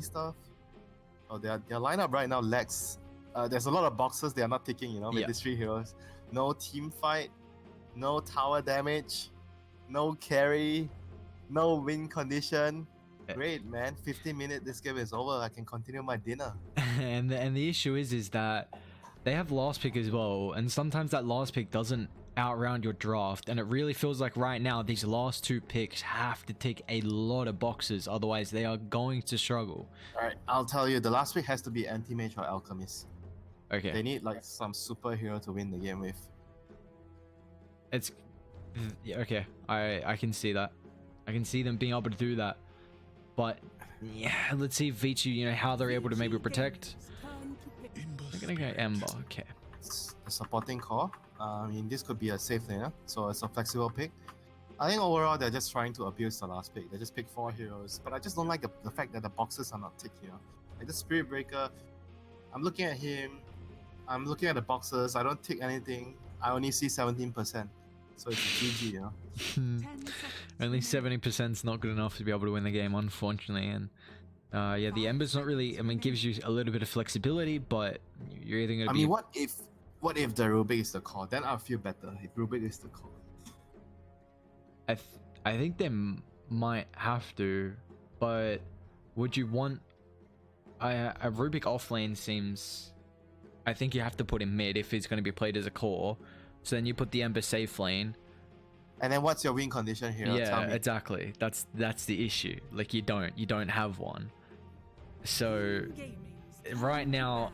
stuff. Oh, their lineup right now lacks. There's a lot of boxes they are not taking, you know, with these 3 heroes. No team fight, no tower damage, no carry, no win condition. Great, man. 15 minutes, this game is over. I can continue my dinner. and the issue is that they have last pick as well, and sometimes that last pick doesn't outround your draft, and it really feels like right now these last 2 picks have to tick a lot of boxes, otherwise they are going to struggle. Alright, I'll tell you, the last pick has to be Anti-Mage or Alchemist. Okay. They need like some superhero to win the game with. It's okay. I can see that. I can see them being able to do that. But yeah, let's see if Vici, you know, how they're able to maybe protect. They're gonna go Ember. Okay. It's a supporting core. I mean, this could be a safe laner, so it's a flexible pick. I think overall they're just trying to abuse the last pick. They just pick 4 heroes, but I just don't like the fact that the boxes are not ticked here. Like the Spirit Breaker, I'm looking at him. I'm looking at the boxes. I don't tick anything. I only see 17%. So it's a GG, you know. Only 70% is not good enough to be able to win the game, unfortunately. And yeah, the Ember's not really. I mean, gives you a little bit of flexibility, but you're either gonna be. I mean, what if the Rubik is the core? Then I'll feel better. If Rubik is the core, I think they might have to, but would you want a Rubik offlane? Seems. I think you have to put him mid if he's going to be played as a core. So then you put the Ember safe lane. And then what's your win condition here? Yeah, exactly. That's the issue. Like you don't have one. So right now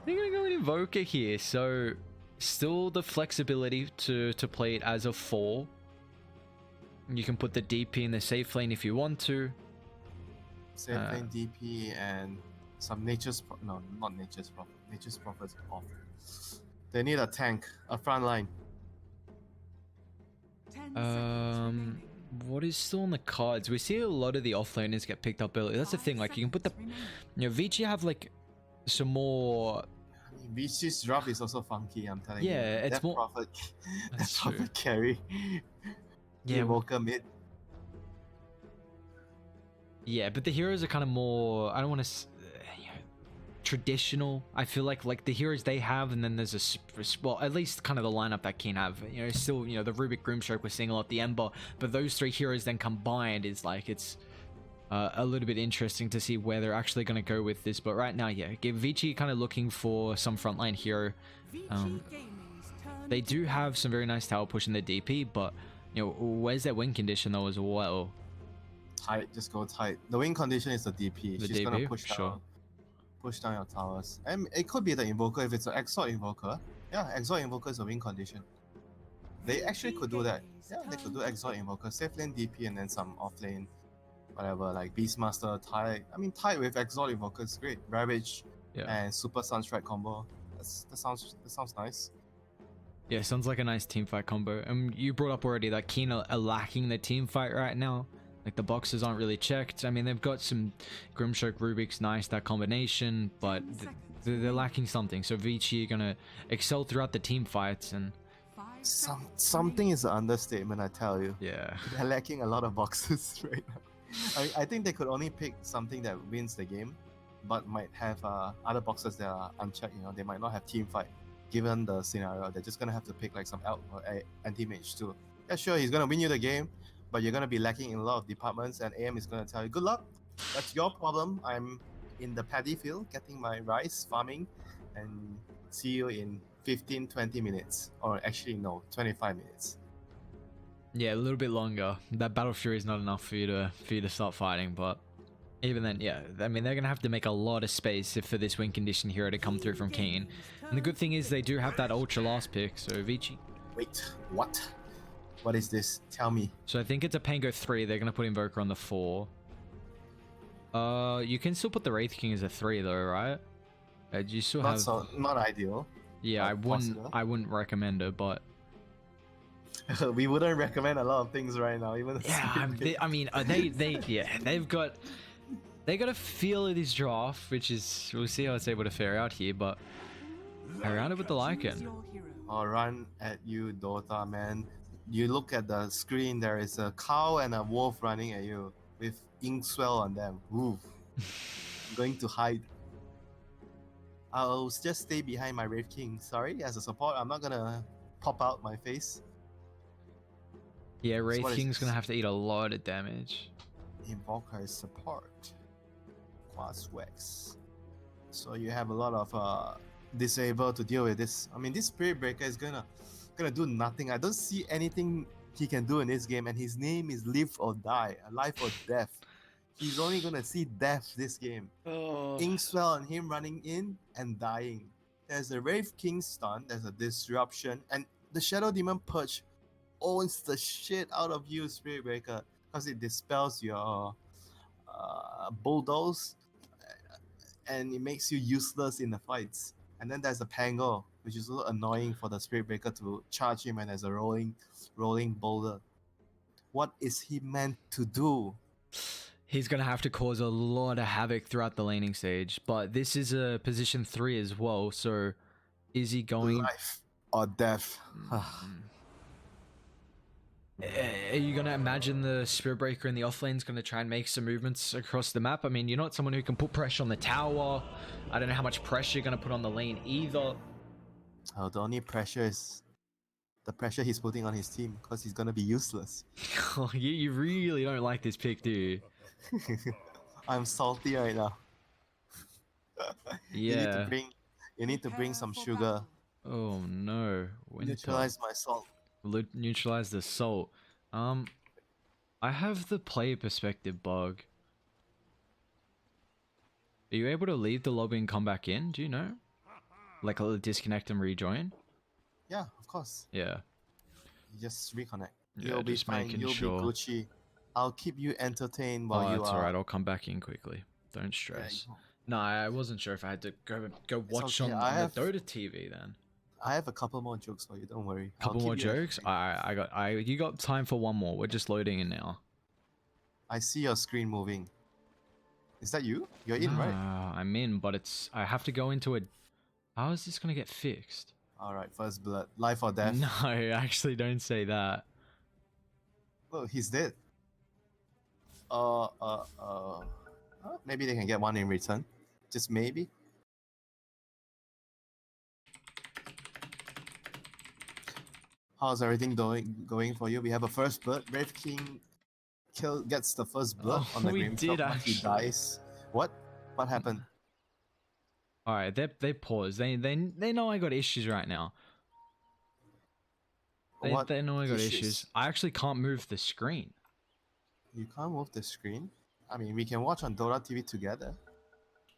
they're gonna go with Invoker here. So still the flexibility to play it as a 4. You can put the DP in the safe lane if you want to. Safe lane DP and some Nature's no, not Nature's Prophet. Nature's Prophet's off. They need a tank, a front line. What is still on the cards? We see a lot of the offlaners get picked up early. That's the thing. Like you can put the, you know, Vici have like some more. I mean, Vici's drop is also funky. I'm telling you. Yeah, it's more. Prophet, That's that Prophet carry. Yeah, Invoker mid. Yeah, but the heroes are kind of more. I don't want to. Traditional. I feel like the heroes they have, and then there's a well, at least kind of the lineup that Keen have. You know, still, you know, the Rubik Grimstroke we're seeing a lot, the Ember, but those 3 heroes then combined is like it's a little bit interesting to see where they're actually going to go with this. But right now, yeah, Vici kind of looking for some frontline hero. They do have some very nice tower push in the DP, but you know, where's their win condition though as well? Tight, just go tight. The win condition is the DP. The She's DP? gonna push down your towers. And it could be the Invoker if it's an Exort Invoker. Yeah, Exort Invoker is a win condition. They actually could do that. Yeah, they could do Exort Invoker, safe lane DP, and then some off lane, whatever, like Beastmaster, Tide. I mean, Tide with Exort Invoker is great. Ravage and Super Sunstrike combo. That sounds nice. Yeah, sounds like a nice team fight combo. You brought up already that Keen are lacking the team fight right now. Like the boxes aren't really checked. I mean, they've got some Grimstroke, Rubik's nice, that combination, but they're lacking something. So Vici are gonna excel throughout the team fights, and something is an understatement, I tell you. Yeah, they're lacking a lot of boxes right now. I think they could only pick something that wins the game, but might have other boxes that are unchecked. You know, they might not have team fight. Given the scenario, they're just gonna have to pick like some Elk or Anti-Mage too. Yeah, sure, he's gonna win you the game, but you're gonna be lacking in a lot of departments, and AM is gonna tell you, good luck, that's your problem. I'm in the paddy field getting my rice farming, and see you in 15-20 minutes, or actually no, 25 minutes. Yeah, a little bit longer. That Battle Fury is not enough for you to start fighting, but even then, yeah, I mean, they're gonna have to make a lot of space for this win condition hero to come through from Keen. And the good thing is they do have that ultra last pick, so Vici. Wait, what? What is this? Tell me. So I think it's a Pango 3. They're going to put Invoker on the 4. You can still put the Wraith King as a 3 though, right? You still have... not ideal. Yeah, I wouldn't recommend it, but... We wouldn't recommend a lot of things right now, even... Yeah, they've got a feel of this draft, which is... We'll see how it's able to fare out here, but... Around it with the Lycan. I'll run at you, Dota, man. You look at the screen, there is a cow and a wolf running at you with ink swell on them. Ooh. I'm going to hide. I'll just stay behind my Wraith King. Sorry, as a support, I'm not gonna pop out my face. Yeah, So Wraith what is King's gonna this? have to eat a lot of damage. Invoker is support. Quas Wax. So you have a lot of disable to deal with this. I mean, this Spirit Breaker is gonna do nothing. I don't see anything he can do in this game, and his name is Live or Die, Life or Death. He's only gonna see death this game. Oh. Inkswell and him running in and dying. There's a Wraith King stun, there's a disruption, and the Shadow Demon Purge owns the shit out of you, Spirit Breaker, because it dispels your bulldoze and it makes you useless in the fights. And then there's a Pango, which is a little annoying for the Spirit Breaker to charge him and there's a rolling boulder. What is he meant to do? He's going to have to cause a lot of havoc throughout the laning stage, but this is a position 3 as well, so is he going... Life or death? Are you going to imagine the Spirit Breaker in the offlane is going to try and make some movements across the map? I mean, you're not someone who can put pressure on the tower. I don't know how much pressure you're going to put on the lane either. Oh, the only pressure is the pressure he's putting on his team, because he's going to be useless. Oh, you really don't like this pick, do you? I'm salty right now. Yeah. You need to bring some sugar. Oh no. Winter. Neutralize my salt. Neutralize the salt. I have the player perspective bug. Are you able to leave the lobby and come back in? Do you know? Like I'll disconnect and rejoin? Yeah, of course. Yeah. You just reconnect. Yeah, You'll be just fine. making You'll sure. be Gucci. I'll keep you entertained while you are... That's alright, I'll come back in quickly. Don't stress. Yeah, No, I wasn't sure if I had to go watch okay. on the Dota TV then. I have a couple more jokes for you, don't worry. Couple more jokes? You got time for one more. We're just loading in now. I see your screen moving. Is that you? You're in, right? I'm in, but I have to go into a... How is this gonna get fixed? Alright, first blood. Life or death? No, actually don't say that. Oh, he's dead. Maybe they can get one in return. Just maybe. How's everything going for you? We have a first blood. Wraith King gets the first blood on the Grim Shop, but he dies. What? What happened? Alright, they paused. They know I got issues right now. They know I got issues. I actually can't move the screen. You can't move the screen? I mean, we can watch on Dota TV together.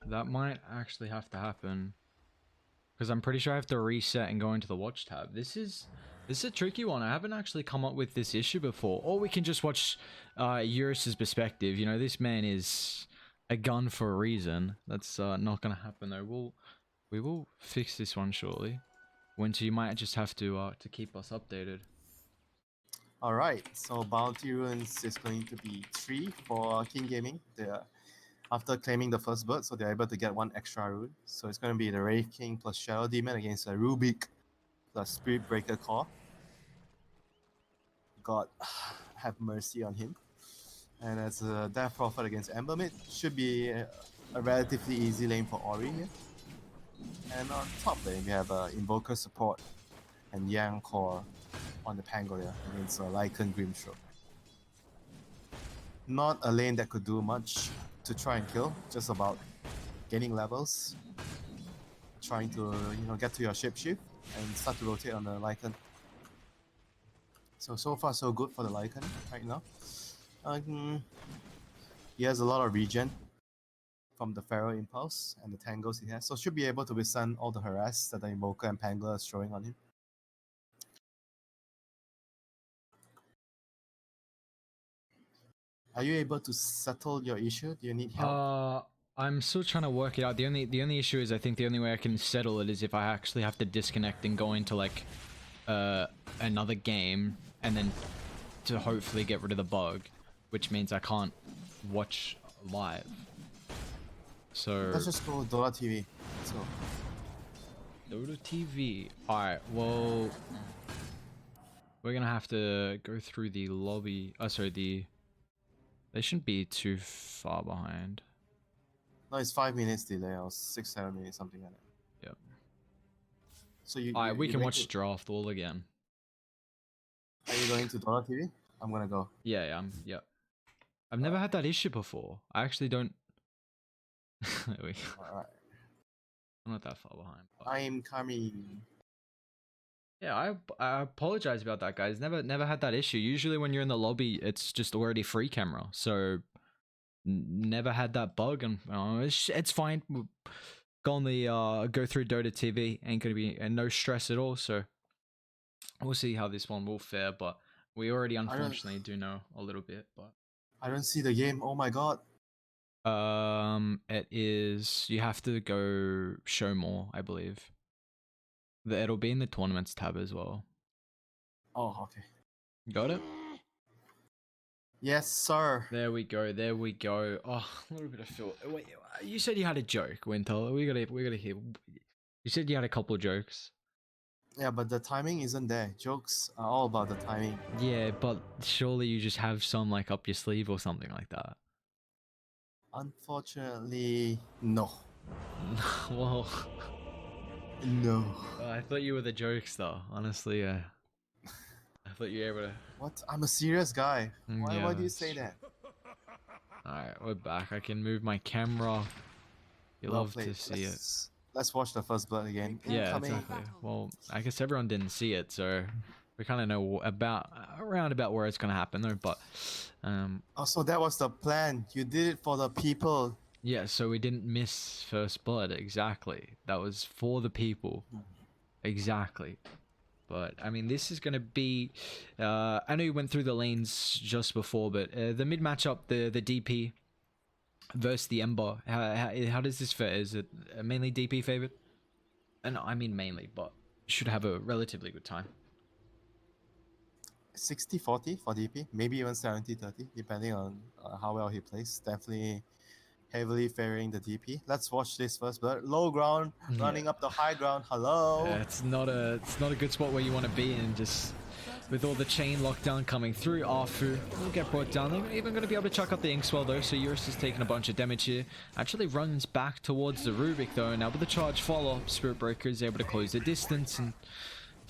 That might actually have to happen. Because I'm pretty sure I have to reset and go into the watch tab. This is a tricky one. I haven't actually come up with this issue before. Or we can just watch Eurus's perspective. You know, this man is a gun for a reason. That's not going to happen though. We will fix this one shortly. Winter, you might just have to keep us updated. Alright, so Bounty Runes is going to be 3 for King Gaming. After claiming the first bird, so they're able to get 1 extra rune. So it's going to be the Wraith King plus Shadow Demon against a Rubik plus Spirit Breaker Core. God have mercy on him. And as a Death Prophet against Embermid, should be a relatively easy lane for Ori here. And on top lane, we have Invoker support and Yang Core on the Pangolier against Lycan Grimstroke. Not a lane that could do much to try and kill, just about gaining levels, trying to get to your shapeshift and start to rotate on the Lycan. So far so good for the Lycan right now. He has a lot of regen from the Pharaoh Impulse and the tangles he has, so should be able to withstand all the harass that the Invoker and Pangler is throwing on him. Are you able to settle your issue? Do you need help? I'm still trying to work it out. The only issue is I think the only way I can settle it is if I actually have to disconnect and go into like another game and then to hopefully get rid of the bug, which means I can't watch live. So let's just go Dota TV. Let's go. Dota TV. Alright, well we're gonna have to go through the lobby. Sorry, they shouldn't be too far behind. No, it's 5 minutes delay or 6, 7 minutes, something like that. Yep. So you. Alright, we you can going watch to, draft all again. Are you going to Dota TV? I'm gonna go. Yeah, yep. I've never had that issue before. I actually don't. There we go. Alright. I'm not that far behind. But... I'm coming. Yeah, I apologize about that, guys. Never had that issue. Usually when you're in the lobby, it's just already free camera. So never had that bug, and it's fine. We'll go on the go through Dota TV. Ain't gonna be no stress at all. So we'll see how this one will fare. But we already unfortunately do know a little bit. But I don't see the game. Oh my god. it is, you have to go show more, I believe. It'll be in the tournaments tab as well. Oh, okay. Got it? Yes, sir. There we go. There we go. Oh, a little bit of feel. Wait, you said you had a joke, Winter. We gotta hear. You said you had a couple of jokes. Yeah, but the timing isn't there. Jokes are all about the timing. Yeah, but surely you just have some like up your sleeve or something like that. Unfortunately, no. Well, No. I thought you were the jokester. Honestly, I thought you were able to. What? I'm a serious guy. Why Yeah, do you that's say true. that? Alright, we're back. I can move my camera. You Well love played. to see it. Let's watch the first blood again. Yeah, Incoming. exactly. Well, I guess everyone didn't see it, so we kind of know around about where it's gonna happen, though. But Oh, so that was the plan. You did it for the people. yeah, so we didn't miss first blood. Exactly. That was for the people. Exactly. But I mean, this is gonna be. I know you went through the lanes just before, but the mid matchup, the DP versus the Ember. How does this fare? Is it mainly DP favored? And I mean mainly, but should have a relatively good time. 60-40 for DP, maybe even 70-30, depending on how well he plays. Definitely heavily favoring the DP. Let's watch this first blood. Low ground, running up the high ground. Hello. Yeah, it's not a good spot where you want to be in. Just with all the chain lockdown coming through, Arfu will get brought down. They're even going to be able to chuck up the Inkswell though, so Eurus is taking a bunch of damage here. Actually runs back towards the Rubik though. Now with the charge follow-up, Spirit Breaker is able to close the distance and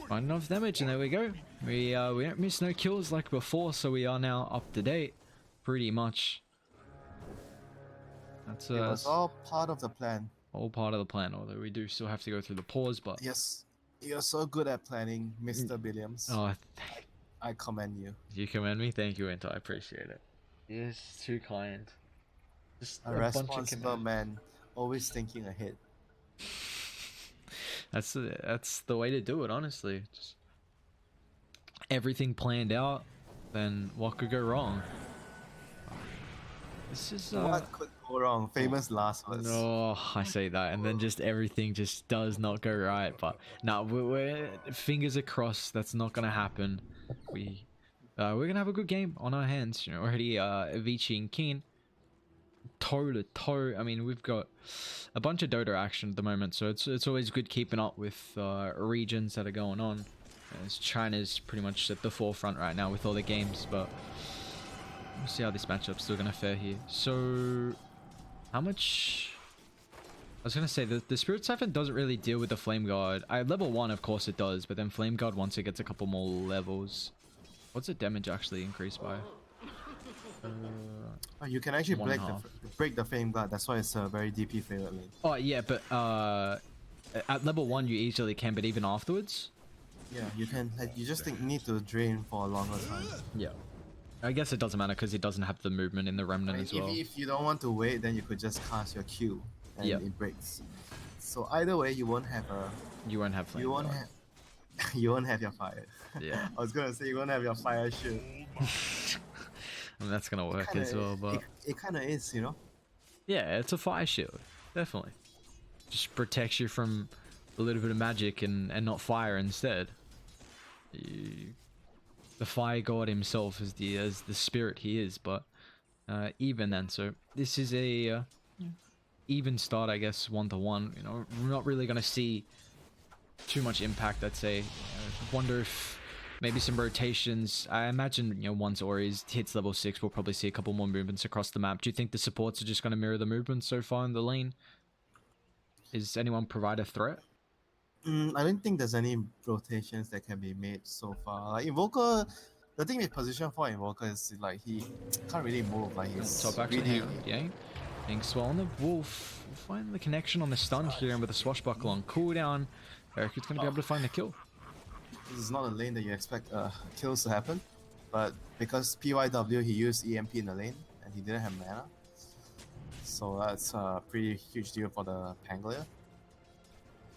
find enough damage, and there we go. We don't miss no kills like before, so we are now up to date, pretty much. That's It was all part of the plan. all part of the plan, although we do still have to go through the pause, but... Yes, you're so good at planning, Mr. Williams. Oh, I commend you. you commend me? Thank you, Inter. I appreciate it. Yes, too kind. Just A responsible man, always thinking ahead. That's the way to do it, honestly. Just everything planned out, then what could go wrong? This is What could go wrong? Famous last words. no, I say that, and then just everything just does not go right. But no, we're fingers are crossed. That's not gonna happen. We're gonna have a good game on our hands. You know, already Vici and Keen toe to toe. I mean, we've got a bunch of Dota action at the moment, so it's always good keeping up with regions that are going on. As China's pretty much at the forefront right now with all the games, but we'll see how this matchup's still gonna fare here. So, how much? I was gonna say the Spirit Siphon doesn't really deal with the Flame Guard. Level 1, of course, it does, but then Flame Guard once it gets a couple more levels. What's the damage actually increased by? You can actually One break the Flame Guard. That's why it's a very DP favorite lane. Oh yeah, but at level 1 you easily can, but even afterwards. Yeah, you can. You just need to drain for a longer time. Yeah. I guess it doesn't matter because it doesn't have the movement in the Remnant as well. If you don't want to wait, then you could just cast your Q and Yep. it breaks. So either way, you won't have a. You won't have flame. You won't guard. have. You won't have your fire. Yeah. I was gonna say you won't have your fire shield. I mean, that's gonna work as well, but it kind of is, you know. yeah, it's a fire shield, definitely. Just protects you from a little bit of magic and not fire instead. The fire god himself is the spirit he is, but even then, so this is a even start, I guess, 1-to-1. You know, we're not really gonna see too much impact. I'd say. Wonder if maybe some rotations. I imagine, you know, once Ori hits level 6, we'll probably see a couple more movements across the map. Do you think the supports are just going to mirror the movements so far in the lane? Is anyone provide a threat? I don't think there's any rotations that can be made so far. Like Invoker, the thing with position 4 Invoker is like he can't really move. Like he's Top actually, really... hang on, yeah. Being swollen, the Wolf will find the connection on the stun here, and with a swashbuckle on cooldown, Eric's going to be able to find the kill. This is not a lane that you expect kills to happen, but because PYW he used EMP in the lane and he didn't have mana, so that's a pretty huge deal for the Pangolier.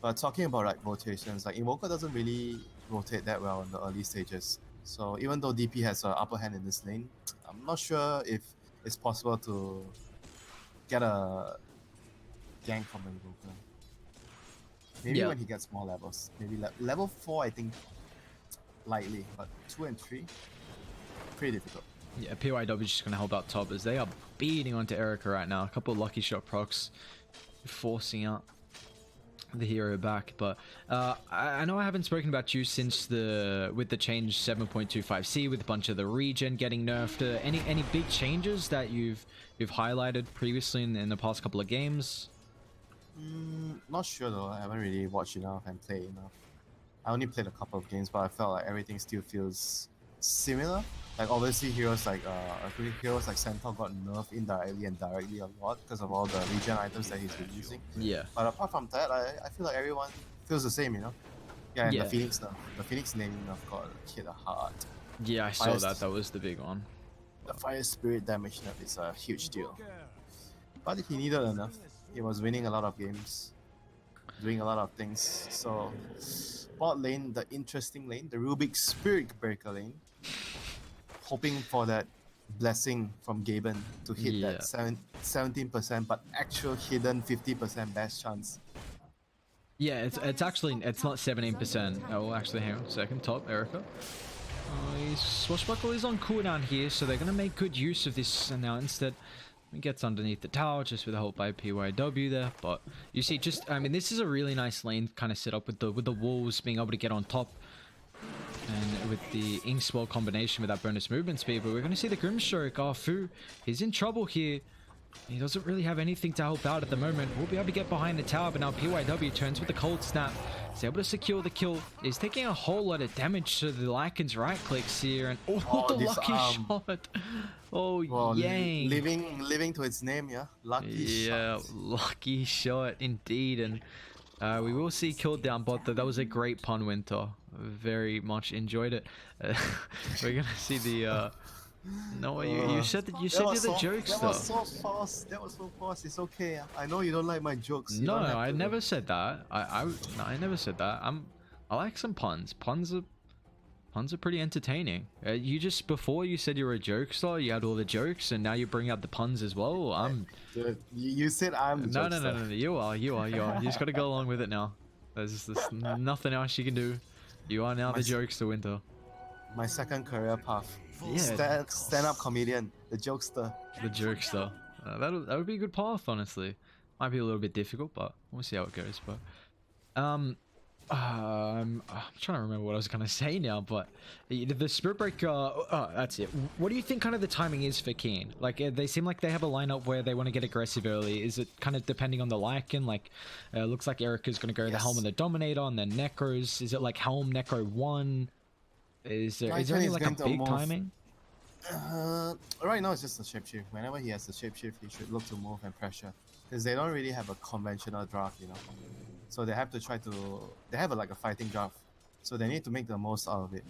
But talking about like rotations, like Invoker doesn't really rotate that well in the early stages. So even though DP has an upper hand in this lane, I'm not sure if it's possible to get a gank from Invoker. Maybe when he gets more levels. Maybe level 4 I think lightly, but 2 and 3 pretty difficult. Yeah, PYW is just going to hold up top as they are beating onto Erica right now. A couple of lucky shot procs forcing out the hero back, but I know I haven't spoken about you since with the change 7.25C with a bunch of the regen getting nerfed. Any big changes that you've highlighted previously in the past couple of games? Not sure though. I haven't really watched enough and played enough. I only played a couple of games, but I felt like everything still feels similar. Like obviously heroes like Centaur got nerfed indirectly and directly a lot because of all the regen items that he's been using. Yeah. But apart from that, I feel like everyone feels the same, you know? Yeah, and the Phoenix nerf. The Phoenix naming nerf got hit hard. Yeah, I saw that. That was the big one. The Fire Spirit damage nerf is a huge deal. But he needed enough. He was winning a lot of games, doing a lot of things. So, bot lane, the interesting lane, the Rubik's Spirit Breaker lane, hoping for that blessing from Gaben to hit that 17%, but actual hidden 50% best chance. Yeah, it's actually not 17%. Oh, actually, hang on a second. Top Erica. His swashbuckle is on cooldown here, so they're gonna make good use of this. And now instead, he gets underneath the tower just with the help by PYW there. But you see, I mean, this is a really nice lane kind of set up with the wolves being able to get on top. And with the Inkswell combination with that bonus movement speed, but we're going to see the Grimstroke. Fu, he's in trouble here. He doesn't really have anything to help out at the moment. We'll be able to get behind the tower, but now PYW turns with the cold snap. He's able to secure the kill. He's taking a whole lot of damage to the Lycan's right clicks here, and the lucky shot. Oh, well, yang. Living to its name, yeah. Lucky shot. Yeah, lucky shot indeed, and we will see killed down bot though. That was a great pun, Winter. Very much enjoyed it. We're gonna see the. No, you said that you're the jokes though. That was so fast. It's okay. I know you don't like my jokes. No, I never said that. I never said that. I like some puns. Puns are pretty entertaining. You just before you said you were a jokester, you had all the jokes, and now you bring out the puns as well. Dude, you said I'm the jokester. No. You are. You just got to go along with it now. There's nothing else you can do. You are now the jokester, Winter. My second career path. Yeah. Stand-up comedian, the jokester. The jokester. That would be a good path, honestly. Might be a little bit difficult, but we'll see how it goes. But I'm trying to remember what I was gonna say now. But the Spirit Breaker. Oh, that's it. What do you think kind of the timing is for Keen? Like they seem like they have a lineup where they want to get aggressive early. Is it kind of depending on the Lycan? Like looks like Erica's gonna go the Helm and the Dominator, and then Necros. Is it like Helm Necro 1? Is there any like a big timing? Right now it's just a shapeshift. Whenever he has a shapeshift, he should look to move and pressure, because they don't really have a conventional draft, you know. So they have to try to. They have like a fighting draft, so they need to make the most out of it.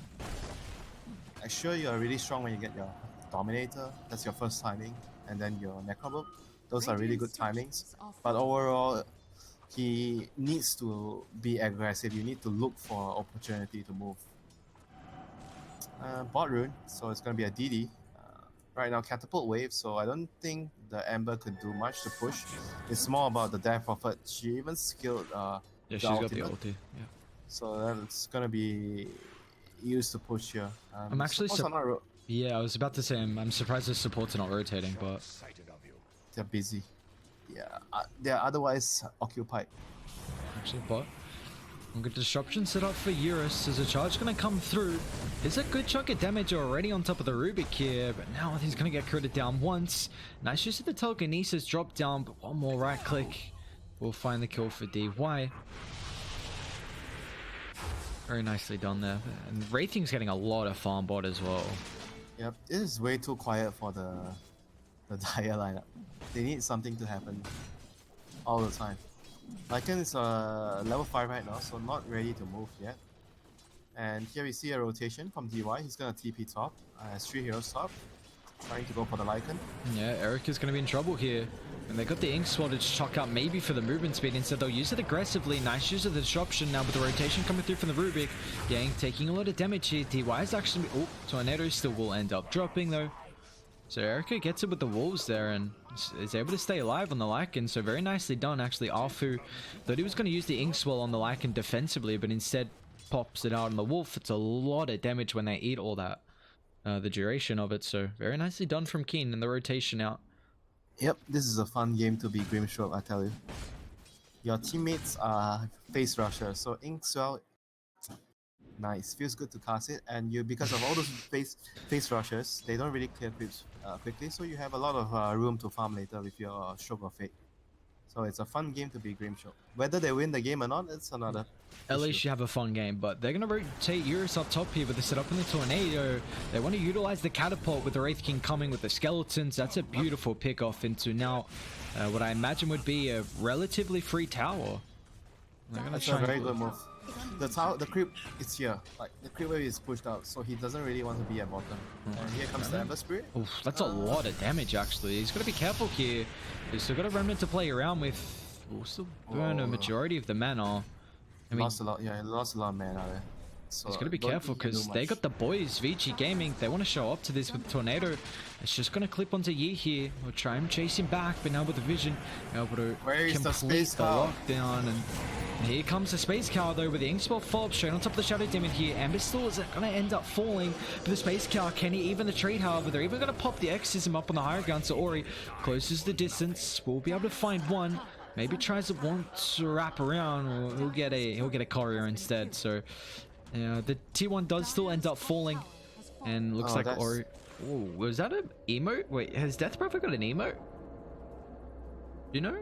I'm sure you are really strong when you get your Dominator. That's your first timing, and then your Necrobook. Those are really good timings. But overall, he needs to be aggressive. You need to look for opportunity to move. Bot rune, so it's gonna be a DD. Right now, catapult wave, so I don't think the Ember could do much to push. It's more about the Death Prophet. She even skilled yeah, she's got the ulti. Yeah. So that's gonna be used to push here. I'm actually yeah, I was about to say I'm surprised the supports are not rotating, but they're busy. Yeah, they're otherwise occupied. Actually, bot. Good disruption set up for Eurus. There's a charge going to come through. There's a good chunk of damage already on top of the Rubik here, but now he's going to get critted down once. Nice use of the telekinesis drop down, but one more right click will find the kill for DY. Very nicely done there. And Wraithing's getting a lot of farm bot as well. Yep, it is way too quiet for the Dire lineup. They need something to happen all the time. Lycan is level 5 right now, so not ready to move yet. And here we see a rotation from DY. He's gonna TP top. Has 3 heroes top, trying to go for the Lycan. Yeah, Eric is gonna be in trouble here. And they got the Ink Sword to chalk up maybe for the movement speed. Instead, they'll use it aggressively. Nice use of the disruption now with the rotation coming through from the Rubik. Yang taking a lot of damage here. DY is actually... Oh, Tornado still will end up dropping though. So Erica gets it with the wolves there and is able to stay alive on the Lycan. So very nicely done actually. Arfu thought he was going to use the Ink Swell on the Lycan defensively, but instead pops it out on the wolf. It's a lot of damage when they eat all that. The duration of it. So very nicely done from Keen and the rotation out. Yep, this is a fun game to be Grimstroke, I tell you. Your teammates are face rushers, so Ink Swell, nice, feels good to cast it, and you, because of all those face rushers, they don't really clear creeps quickly, so you have a lot of room to farm later with your Stroke of Fate. So it's a fun game to be Grimstroke. Whether they win the game or not, it's another At least you have a fun game, but they're going to rotate Eurus up top here with the setup in the Tornado. They want to utilize the Catapult with the Wraith King coming with the Skeletons. That's a beautiful pick off into now what I imagine would be a relatively free tower. That's a very good move. The creep is here, like the creep wave is pushed out, so he doesn't really want to be at bottom. And here comes the Ember Spirit. Oof, that's a lot of damage actually. He's got to be careful here. He's still got a remnant to play around with. We'll still burn a majority of the mana. I mean, lost a lot, yeah, he lost a lot of mana there. So he's got to be careful because they got the boys, Vici Gaming. They want to show up to this with Tornado. It's just going to clip onto Yi here. We'll try and chase him back, but now with the vision, able to complete the lockdown. And here comes the Space Cow though with the Ink Spell follow-up straight on top of the Shadow Demon here. Ember Still is going to end up falling, but the Space Cow, can he even the trade? However, they're even going to pop the Exorcism up on the higher ground, so Ori closes the distance. We'll be able to find one. Maybe tries to want to wrap around, or he'll get a courier instead. So yeah, the T1 does still end up falling, and looks like Ori. Oh, was that an emote? Wait, has Death Prophet got an emote? Do you know?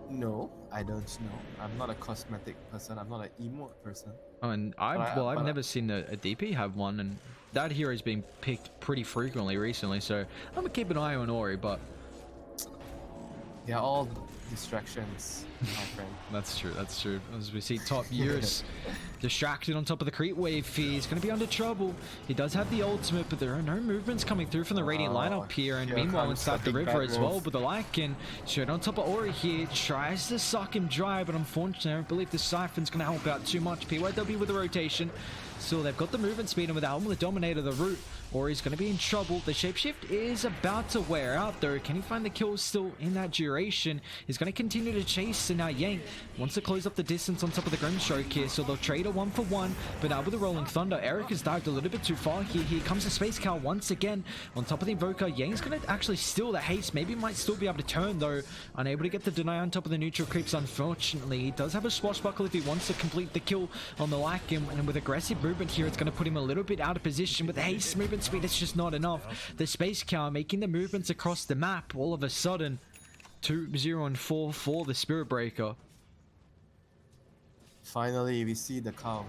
No, I don't know. I'm not a cosmetic person. I'm not an emote person. Oh, and I've never seen a DP have one, and that hero's been picked pretty frequently recently. So I'm gonna keep an eye on Ori, but they're all distractions, my friend. That's true, that's true. As we see top Eurus distracted on top of the creep wave, he's going to be under trouble. He does have the ultimate, but there are no movements coming through from the Radiant lineup here. And meanwhile inside the river as well, but the Lycan straight on top of Ori here tries to suck him dry, but unfortunately I don't believe the Siphon's going to help out too much. PYW with the rotation. So they've got the movement speed, and with the Helm of the Dominator, the root, Ori's going to be in trouble. The Shapeshift is about to wear out though. Can he find the kills still in that duration? He's going to continue to chase, and now Yang wants to close up the distance on top of the Grimstroke here, so they'll trade a 1-for-1, but now with the Rolling Thunder, Eric has dived a little bit too far here. Here comes the Space Cow once again on top of the Invoker. Yang's going to actually steal the haste, maybe might still be able to turn though, unable to get the deny on top of the neutral creeps. Unfortunately, he does have a swashbuckle if he wants to complete the kill on the Lycan, and with aggressive movement here, it's going to put him a little bit out of position. With the haste movement speed, it's just not enough. The Space Cow making the movements across the map all of a sudden. 2-0 and 4 for the Spirit Breaker. Finally, we see the cow.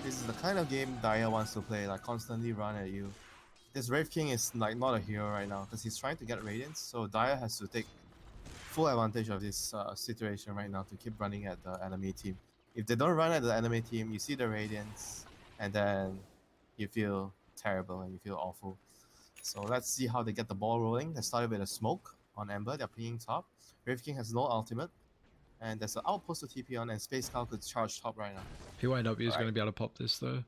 This is the kind of game Dire wants to play, like constantly run at you. This Wraith King is like not a hero right now because he's trying to get Radiance, so Dire has to take full advantage of this situation right now to keep running at the enemy team. If they don't run at the enemy team, you see the Radiance, and then you feel terrible and you feel awful. So let's see how they get the ball rolling. They started with a smoke on Ember. They're pinging top. Wraith King has no ultimate, and there's an outpost to TP on, and Space Cow could charge top right now. PYW is going to be able to pop this though.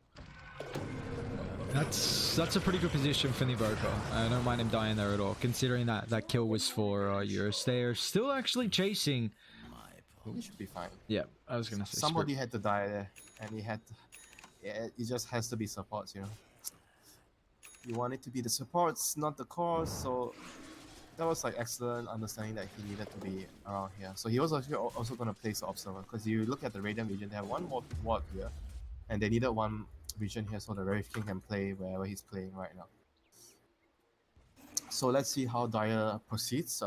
That's a pretty good position for the Invoker. I don't mind him dying there at all, considering that kill was for Eurus. They're still actually chasing. He should be fine. Yeah, I was going to say somebody had to die there, and he had to, yeah, it just has to be supports, you know. You want it to be the supports, not the cores, so that was like excellent understanding that he needed to be around here. So he was actually also going to place the observer, because you look at the Radiant region, they have one more ward here, and they needed one region here so the Wraith King can play wherever he's playing right now. So let's see how Dire proceeds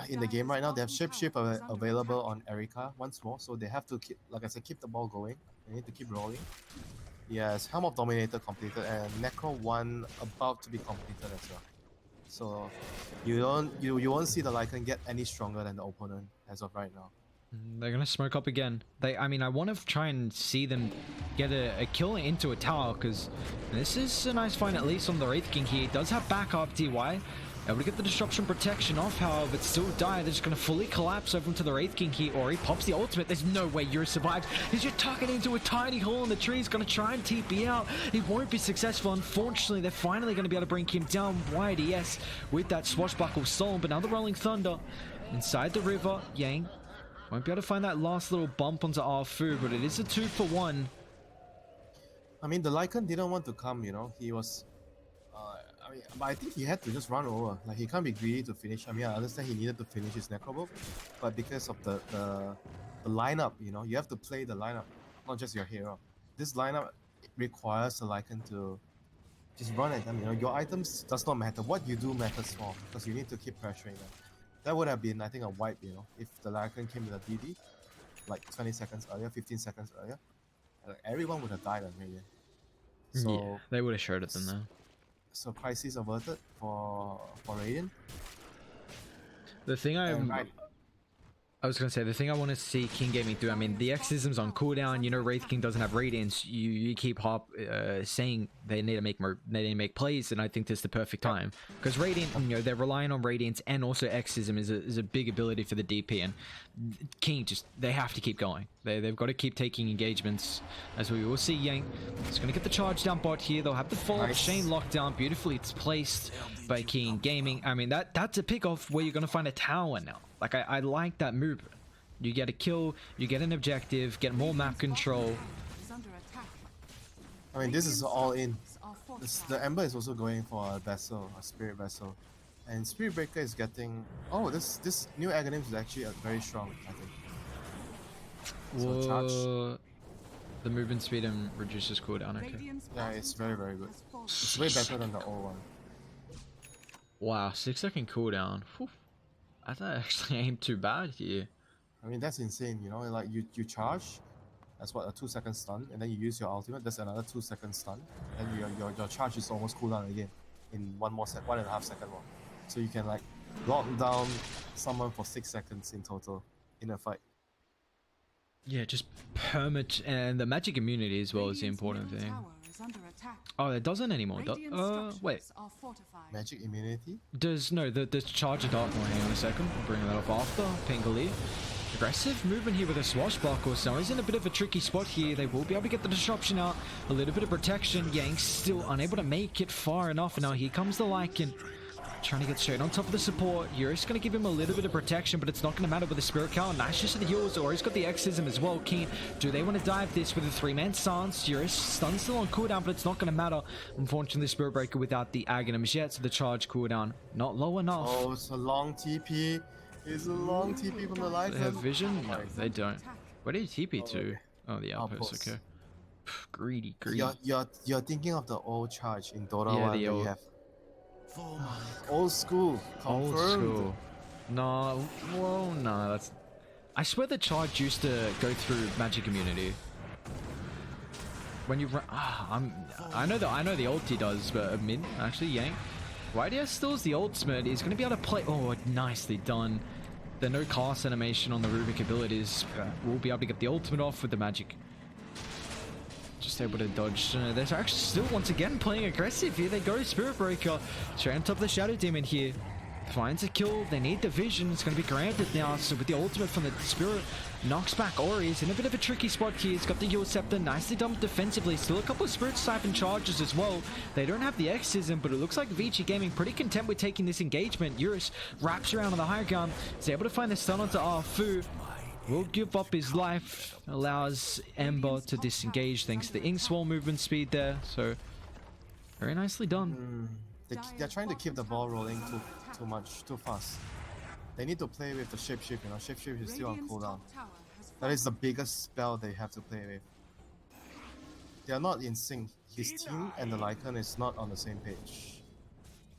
in the game right now. They have Shapeshift available on Erika once more, so they have to keep, like I said, keep the ball going. They need to keep rolling. Yes, Helm of Dominator completed and Necro 1 about to be completed as well. So you won't see the Lycan get any stronger than the opponent as of right now. They're gonna smoke up again. I mean, I want to try and see them get a kill into a tower, because this is a nice find, at least on the Wraith King here. He does have backup. DY able to get the disruption protection off, however, but still Dire. They're just going to fully collapse over to the Wraith King here, or he pops the ultimate. There's no way Eurus survives. He's just tucking into a tiny hole in the tree. He's going to try and TP out. He won't be successful. Unfortunately, they're finally going to be able to bring him down. YDS with that swashbuckle stolen, but now the Rolling Thunder inside the river. Yang won't be able to find that last little bump onto Arfu, but it is a 2-for-1. I mean, the Lycan didn't want to come, he was... but I think he had to just run over. Like, he can't be greedy to finish. I mean, I understand he needed to finish his Necrobolt, but because of the lineup, you have to play the lineup, not just your hero. This lineup requires the Lycan to just run at them, Your items does not matter. What you do matters more, because you need to keep pressuring them. That would have been, I think, a wipe, if the Lycan came with a DD, like 20 seconds earlier, 15 seconds earlier. Like, everyone would have died on Radiant. So, yeah, they would have showed it then, though. So crisis averted for Radiant. The thing I was going to say, the thing I want to see King Gaming do, I mean, the Exorcism's on cooldown, Wraith King doesn't have Radiance, you keep saying they need to make plays, and I think this is the perfect time. Because Radiant, they're relying on Radiance, and also Exorcism is a big ability for the DP, and King they have to keep going. They've got to keep taking engagements, as we will see. Yang is going to get the charge down bot here. They'll have the follow chain locked down beautifully. It's placed by King Gaming. I mean, that's a pick off where you're going to find a tower now. Like, I like that move. You get a kill, you get an objective, get more map control. I mean, this is all in. The Ember is also going for a vessel, a Spirit Vessel. And Spirit Breaker is getting... Oh, this new Aghanim is actually very strong, I think. So charge. The movement speed and reduces cooldown, okay. Yeah, it's very, very good. It's way better than the old one. Wow, 6-second cooldown. Whew. I thought I actually aimed too bad here. I mean, that's insane, like you charge, that's what, a 2-second stun, and then you use your ultimate, that's another 2-second stun, and your charge is almost cooldown again in 1.5 second more. So you can like lock down someone for 6 seconds in total in a fight. Yeah, just permit, and the magic immunity as well is the important thing. Oh, it doesn't anymore. Wait. Magic immunity? Does charge of dark. Hang on a second. We'll bring that up after. Pingoli. Aggressive movement here with a swashbuckle. So he's in a bit of a tricky spot here. They will be able to get the disruption out. A little bit of protection. Yang still unable to make it far enough. Now here comes the Lycan. Trying to get straight on top of the support. Eurus going to give him a little bit of protection, but it's not going to matter with the Spirit Cowl. Nice use of the heals, or he's got the Exorcism as well. Keen, do they want to dive this with a 3-man stance? Eurus stun still on cooldown, but it's not going to matter. Unfortunately, Spirit Breaker without the Aghanims yet, so the charge cooldown not low enough. Oh, it's a long TP. It's a long TP from the Lycan. They have vision? No, they don't. Where did he TP to? Oh, the outpost. Okay. Greedy. You're thinking of the old charge in Dota 1 the old. You have. Old school. Confirmed. Old school. No, well, no, that's... I swear the charge used to go through magic immunity. When you run... I know the ulti does, but mid, actually, Yang. YDS still is the ultimate. He's going to be able to play... Oh, nicely done. The no cast animation on the Rubik abilities. We'll be able to get the ultimate off with the magic. Just able to dodge. They're actually still once again playing aggressive. Here they go, Spirit Breaker. Straight on top of the Shadow Demon here. Finds a kill. They need the vision. It's going to be granted now. So with the ultimate from the Spirit, knocks back Ori. He's in a bit of a tricky spot here. He's got the Heal Scepter. Nicely done defensively. Still a couple of Spirit Siphon charges as well. They don't have the Exorcism, but it looks like Vici Gaming pretty content with taking this engagement. Eurus wraps around on the high ground. He's able to find the stun onto Arfu. Will give up his life, allows Ember to disengage thanks to the Ink Swirl movement speed there. So, very nicely done. They're trying to keep the ball rolling too fast. They need to play with the shapeshift, you know. Shapeshift is still on cooldown. That is the biggest spell they have to play with. They are not in sync. His team and the Lycan is not on the same page.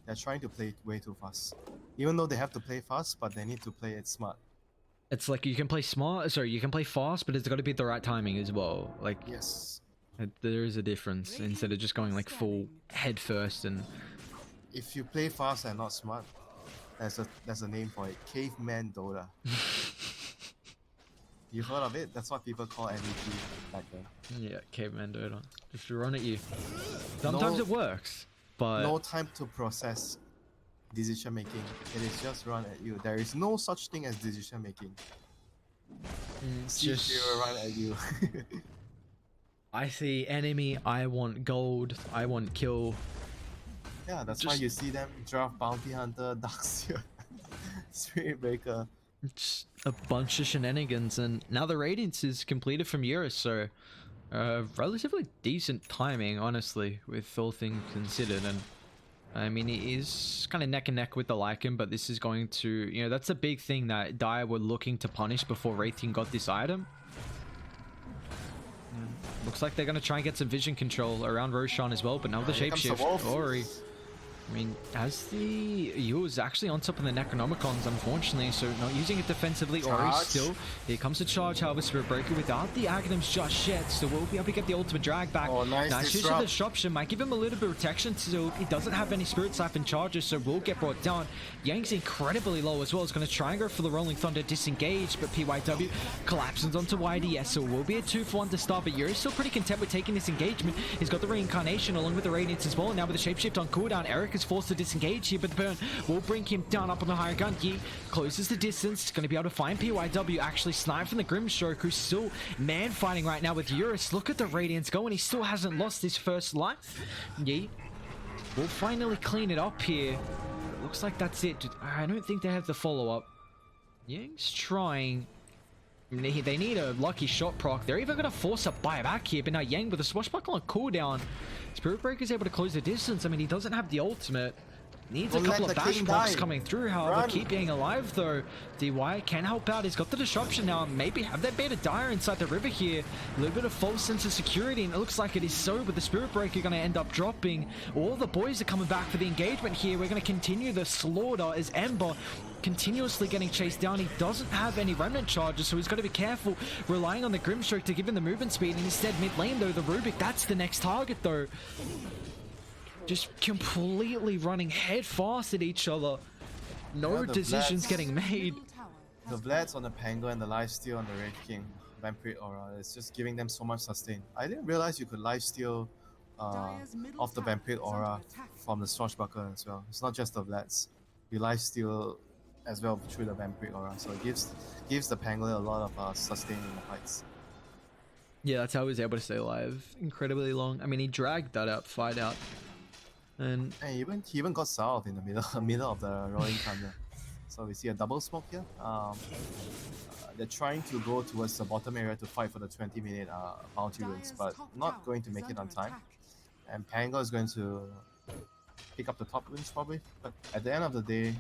They're trying to play way too fast. Even though they have to play fast, but they need to play it smart. It's like you can play smart, sorry, you can play fast, but it's got to be the right timing as well. Like, yes, there is a difference instead of just going like full head first. And if you play fast and not smart, there's a name for it. Caveman Dota. You heard of it? That's what people call MVP back then. Yeah, caveman Dota. Just run at you. Sometimes it works, but no time to process decision making. It is just run at you. There is no such thing as decision making. Just run at you. I see enemy, I want gold, I want kill. Yeah, that's why you see them draft Bounty Hunter, Darkseer, Spirit Breaker. It's a bunch of shenanigans, and now the Radiance is completed from Eurus, so relatively decent timing, honestly, with all things considered. And I mean, it is kind of neck and neck with the Lycan, but this is going to, you know, that's a big thing that Dire were looking to punish before Raytheon got this item. Looks like they're going to try and get some vision control around Roshan as well, but now the shapeshift. Ori, I mean, as the Yu's actually on top of the Necronomicons, unfortunately, so not using it defensively. Ori still, here comes the charge, however, Spirit Breaker without the Aghanims just yet, so we'll be able to get the ultimate drag back. Oh, nice use of the disruption, might give him a little bit of protection, so he doesn't have any Spirit Siphon charges, so will get brought down. Yang's incredibly low as well, is going to try and go for the Rolling Thunder disengage, but PYW collapses onto YDS, so it will be a 2-for-1 to start, but Yuri's still pretty content with taking this engagement. He's got the Reincarnation along with the Radiance as well, and now with the Shapeshift on cooldown, Eric is forced to disengage here, but the burn will bring him down up on the higher gun. Yi closes the distance. He's going to be able to find PYW, actually snipe from the Grimstroke, who's still man fighting right now with Eurus. Look at the Radiance go, and he still hasn't lost his first life. Yi will finally clean it up here. It looks like that's it. I don't think they have the follow-up. Yang's trying. They need a lucky shot proc. They're even going to force a buyback here, but now Yang with a swashbuckle on cooldown. Spirit Breaker is able to close the distance. I mean, he doesn't have the ultimate. Needs a couple of bash blocks coming through, however. Keep Yang alive, though. DY can help out. He's got the disruption now. Maybe have that beta Dire inside the river here. A little bit of false sense of security, and it looks like it is so, but the Spirit Breaker going to end up dropping. All the boys are coming back for the engagement here. We're going to continue the slaughter as Ember continuously getting chased down. He doesn't have any remnant charges, so he's got to be careful, relying on the Grimstroke to give him the movement speed. And instead, mid lane, though, the Rubik, that's the next target, though. Just completely running head fast at each other. No decisions getting made. The Vlads on the Pango and the lifesteal on the Wraith King Vampire Aura is just giving them so much sustain. I didn't realize you could lifesteal off the Vampire Aura from the Swashbuckler as well. It's not just the Vlads. You lifesteal as well through the Vampire Aura, so it gives the Pangolin a lot of sustain in the fights. Yeah, that's how he was able to stay alive incredibly long. I mean, he dragged that fight out. And he even got south in the middle of the Rolling Thunder. So we see a double smoke here. They're trying to go towards the bottom area to fight for the 20-minute bounty runes, but not going to make it on time. And Pango is going to pick up the top runes probably. But at the end of the day,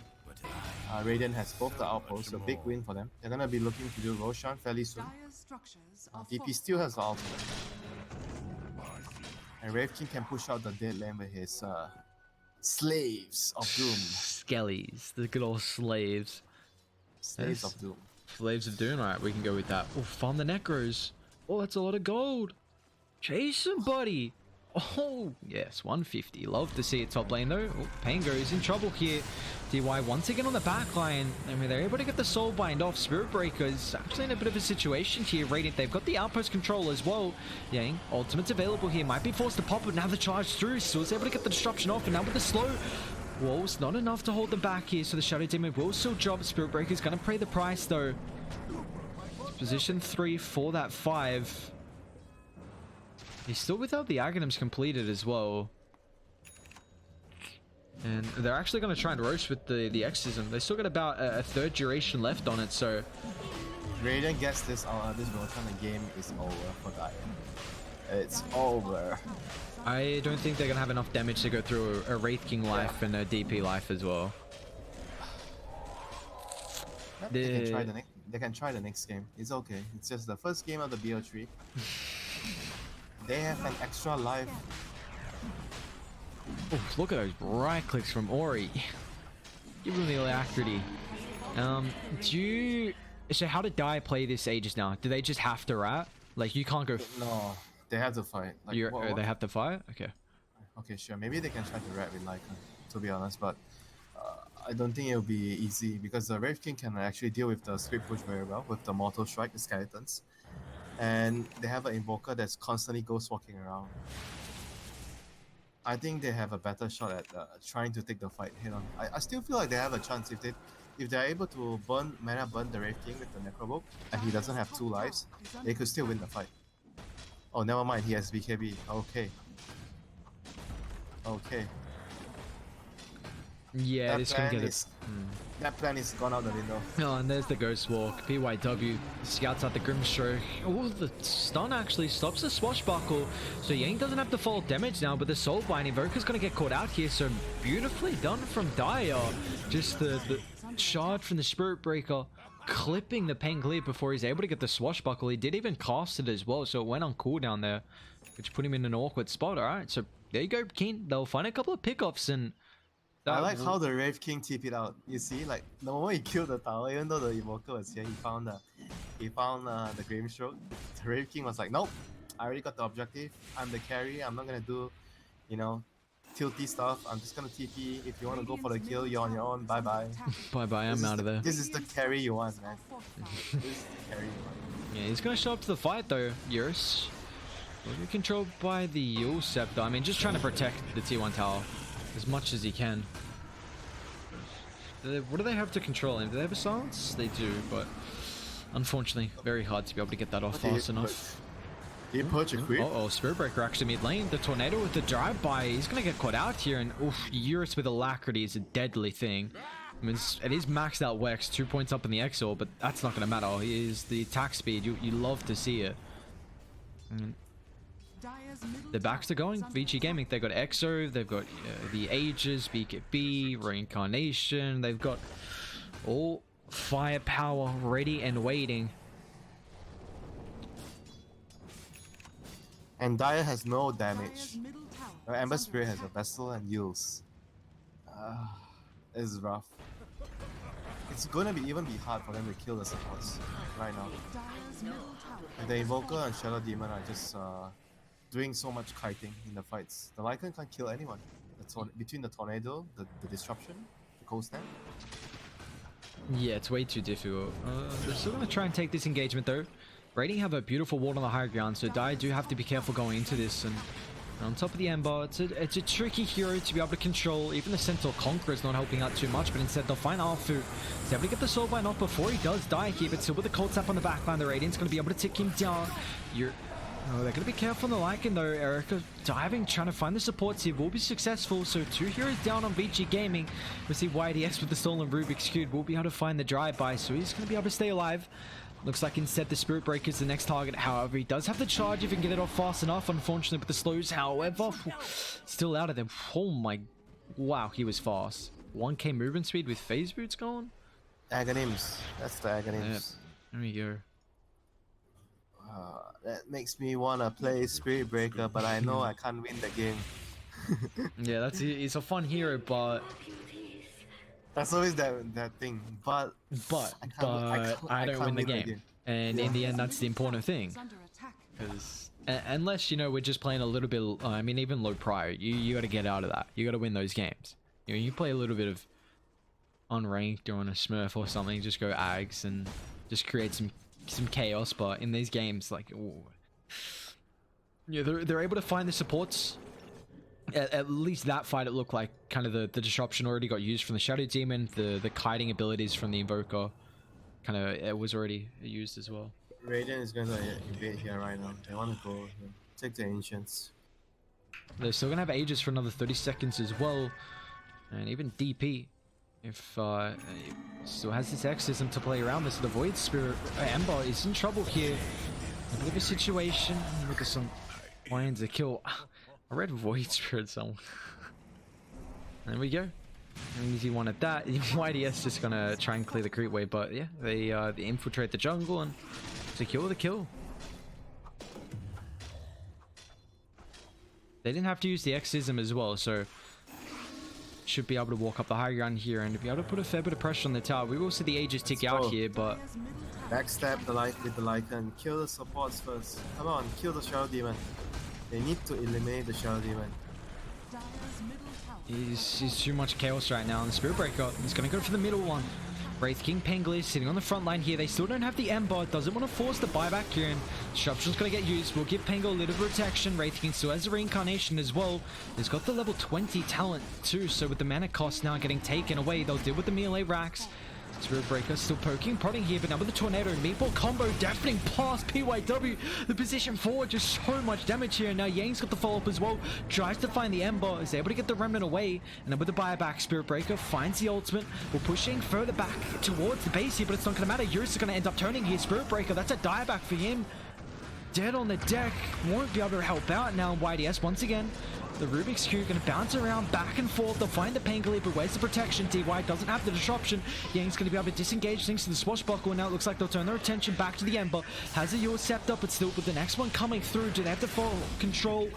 Radiant has both the outposts, so big win for them. They're going to be looking to do Roshan fairly soon. DP still has the ultimate. And Wraith King can push out the dead lane with his Slaves of Doom. Skellies, the good old slaves. Slaves of Doom. Slaves of Doom, alright, we can go with that. Oh, farm the Necros. Oh, that's a lot of gold. Chase him, buddy. Oh, yes, 150. Love to see it top lane, though. Oh, Pango is in trouble here. DY once again on the back line. I mean, they're able to get the soul bind off. Spirit Breaker's actually in a bit of a situation here. Radiant, they've got the outpost control as well. Yang, ultimate's available here. Might be forced to pop it. Now the charge through. Still is able to get the disruption off. And now with the slow walls, not enough to hold them back here. So the Shadow Demon will still drop. Spirit Breaker's going to pay the price, though. Position 3 for that 5. He's still without the Aghanims completed as well. And they're actually going to try and roast with the Exorcism. They still got about a third duration left on it, so... Radiant gets this Roshan, the game is over for Dire. It's over. I don't think they're gonna have enough damage to go through a Wraith King life and a DP life as well. They can try the next game. It's okay. It's just the first game of the BO3. They have an extra life. Oh, look at those right clicks from Ori. Give him the alacrity. So how did Dai play this Aegis now? Do they just have to rat? Like you can't go. No, they have to fight. Like, They have to fight. Okay. Okay, sure. Maybe they can try to rat with Lycan, to be honest, but I don't think it'll be easy because the Wraith King can actually deal with the script push very well with the Mortal Strike, the Skeletons. And they have an Invoker that's constantly ghost walking around. I think they have a better shot at trying to take the fight head on. I still feel like they have a chance if they're able to burn the Wraith King with the Necrobook and he doesn't have 2 lives, they could still win the fight. Oh, never mind, he has BKB. Okay. Okay. Yeah, That this can plan get is that plan is gone out the window. Oh, and there's the Ghost Walk. PYW scouts out the Grimstroke. Oh, the stun actually stops the Swashbuckle. So Yang doesn't have to fall damage now, but the Soulbind Invoker's going to get caught out here. So beautifully done from Dyer. Just the shard from the Spirit Breaker clipping the Pain Clear before he's able to get the Swashbuckle. He did even cast it as well, so it went on cooldown there, which put him in an awkward spot. All right, so there you go, Keen. They'll find a couple of pickoffs and... I like how the Wraith King TP'd out. You see, like the moment he killed the tower, even though the Invoker was here, he found the Grimstroke. The Wraith King was like, nope, I already got the objective. I'm the carry. I'm not gonna do, tilty stuff. I'm just gonna TP. If you want to go for the kill, you're on your own. Bye bye. Bye bye. I'm out of there. This is the carry you want, man. This is the carry you want. Yeah, he's gonna show up to the fight though, Eurus. Will be controlled by the Yule Scepter. I mean, just trying to protect the T1 tower as much as he can. What do they have to control him? Do they have a silence? They do, but unfortunately, very hard to be able to get that off fast enough. He purge a creep. Oh, Spirit Breaker actually mid lane. The Tornado with the drive-by. He's going to get caught out here, and oof, Eurus with Alacrity is a deadly thing. I mean, it is maxed out Wex, 2 points up in the Exor, but that's not going to matter. He is the attack speed. You love to see it. The backs are going. Vici Gaming, they've got EXO, they've got the Aegis, BKB, Reincarnation. They've got all firepower ready and waiting. And Dyer has no damage. Ember Spirit has a Vessel and Yields. This is rough. It's gonna be hard for them to kill the supports right now. And the Invoker and Shadow Demon are just doing so much kiting in the fights. The Lycan can't kill anyone. Between the Tornado, the Disruption, the Cold Snap. Yeah, it's way too difficult. They're still going to try and take this engagement though. Raiding have a beautiful ward on the higher ground, so Dai do have to be careful going into this. And on top of the Ember, it's a tricky hero to be able to control. Even the Centaur Conqueror is not helping out too much, but instead they'll find Arfu. He's able to get the Soulbind off before he does die here, but still with the Cold Snap on the backline, the Radiant's going to be able to tick him down. Oh, they're going to be careful on the Lycan though. Erica diving, trying to find the supports here, will be successful. So 2 heroes down on Vici Gaming. We see YDX with the stolen Rubik's Cube will be able to find the drive-by, so he's going to be able to stay alive. Looks like instead the Spirit Breaker is the next target. However, he does have the charge if he can get it off fast enough. Unfortunately, with the slows, however, still out of them. Oh my, wow, he was fast. 1k movement speed with phase boots going. Agonyms. That's the Agonyms. Yep. There we go. That makes me want to play Spirit Breaker, but I know I can't win the game. Yeah, it's a fun hero, but that's always that thing. But I don't win the game. And in the end, that's the important thing. Because unless we're just playing a little bit, I mean, even low prior, you got to get out of that. You got to win those games. You play a little bit of unranked or on a Smurf or something, just go Ags and just create some chaos. But in these games, like, yeah, they're able to find the supports. At least that fight, it looked like kind of the disruption already got used from the Shadow Demon. The kiting abilities from the Invoker kind of it was already used as well. Radiant is going to invade here right now. They want to go take the Ancients. They're still going to have Aegis for another 30 seconds as well. And even DP, if still has this Exorcism to play around this. The Void Spirit Ember is in trouble here. A bit of a situation with some Finds a kill. I read Void Spirit somewhere. There we go. An easy one at that. YDS just gonna try and clear the creep wave, but yeah, they infiltrate the jungle and secure the kill. They didn't have to use the Exorcism as well, so should be able to walk up the high ground here and be able to put a fair bit of pressure on the tower. We will see the Aegis tick out here, but backstab the light with the Lycan. Kill the supports first. Come on, kill the Shadow Demon. They need to eliminate the Shadow Demon. He's too much chaos right now, and the Spirit Breaker is going to go for the middle one. Wraith King Pengli sitting on the front line here. They still don't have the Ember. Doesn't want to force the buyback here, and Disruption's going to get used. We'll give Pengli a little protection. Wraith King still has the Reincarnation as well. He's got the level 20 talent too, so with the mana cost now getting taken away, they'll deal with the melee racks. Spirit Breaker still poking, prodding here, but now with the Tornado Meatball combo deafening past PYW. The position forward, just so much damage here. Now Yang's got the follow-up as well. Tries to find the Ember, is able to get the Remnant away. And then with the buyback, Spirit Breaker finds the ultimate. We're pushing further back towards the base here, but it's not going to matter. Eurus is going to end up turning here. Spirit Breaker, that's a dieback for him. Dead on the deck, won't be able to help out now. YDS once again. The Rubik's Cube going to bounce around back and forth. They'll find the Pengli, but where's the protection? DY doesn't have the disruption. Yang's going to be able to disengage things to the Swashbuckle. Now it looks like they'll turn their attention back to the Ember. Has a Eul Scepter, but still with the next one coming through. Do they have to follow control?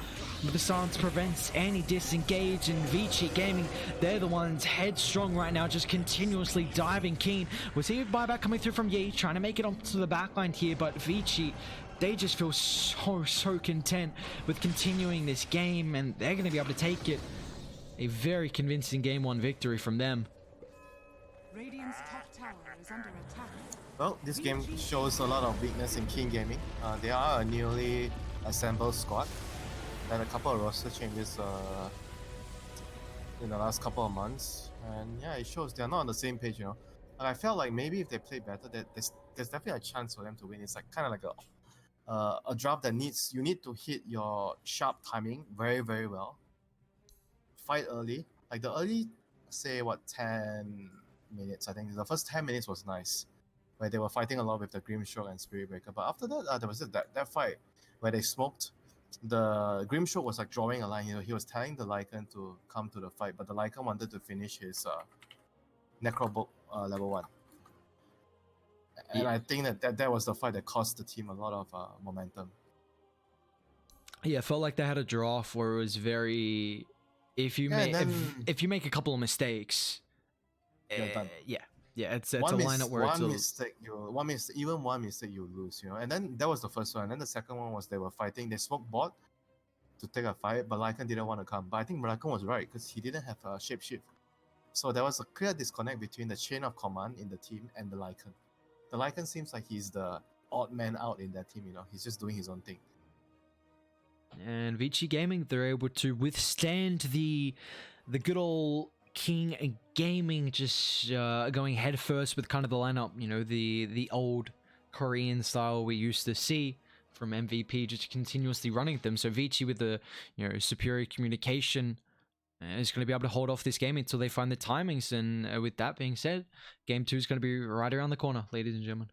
But the silence prevents any disengage, and Vici Gaming, they're the ones headstrong right now, just continuously diving keen. We're seeing buyback coming through from Yi, trying to make it onto the backline here, but Vici, they just feel so content with continuing this game, and they're going to be able to take it. A very convincing game 1 victory from them. Radiant's top tower is under attack. Well, this game shows a lot of weakness in King Gaming. They are a newly assembled squad. Had a couple of roster changes in the last couple of months, and yeah, it shows they're not on the same page, you know. And I felt like maybe if they play better, there's definitely a chance for them to win. It's like kind of like a draft that you need to hit your sharp timing very well. Fight early, like the early, say what 10 minutes. I think the first 10 minutes was nice, where they were fighting a lot with the Grimstroke and Spirit Breaker. But after that, there was that fight where they smoked. The Grimstroke was like drawing a line. You know, he was telling the Lycan to come to the fight, but the Lycan wanted to finish his Necro Book level 1. And I think that was the fight that cost the team a lot of momentum. Yeah, it felt like they had a draft where it was very... If you make a couple of mistakes... Yeah, it's a lineup where it's even one mistake you lose, you know. And then that was the first one. And then the second one was they were fighting. They smoked bot to take a fight, but Lycan didn't want to come. But I think Lycan was right because he didn't have a shapeshift. So there was a clear disconnect between the chain of command in the team and the Lycan. The Lycan seems like he's the odd man out in that team, you know. He's just doing his own thing. And Vici Gaming, they're able to withstand the good old King Gaming just going head first with kind of the lineup, you know, the old Korean style we used to see from MVP, just continuously running them. So Vici with the, you know, superior communication is going to be able to hold off this game until they find the timings. And with that being said, game 2 is going to be right around the corner, ladies and gentlemen.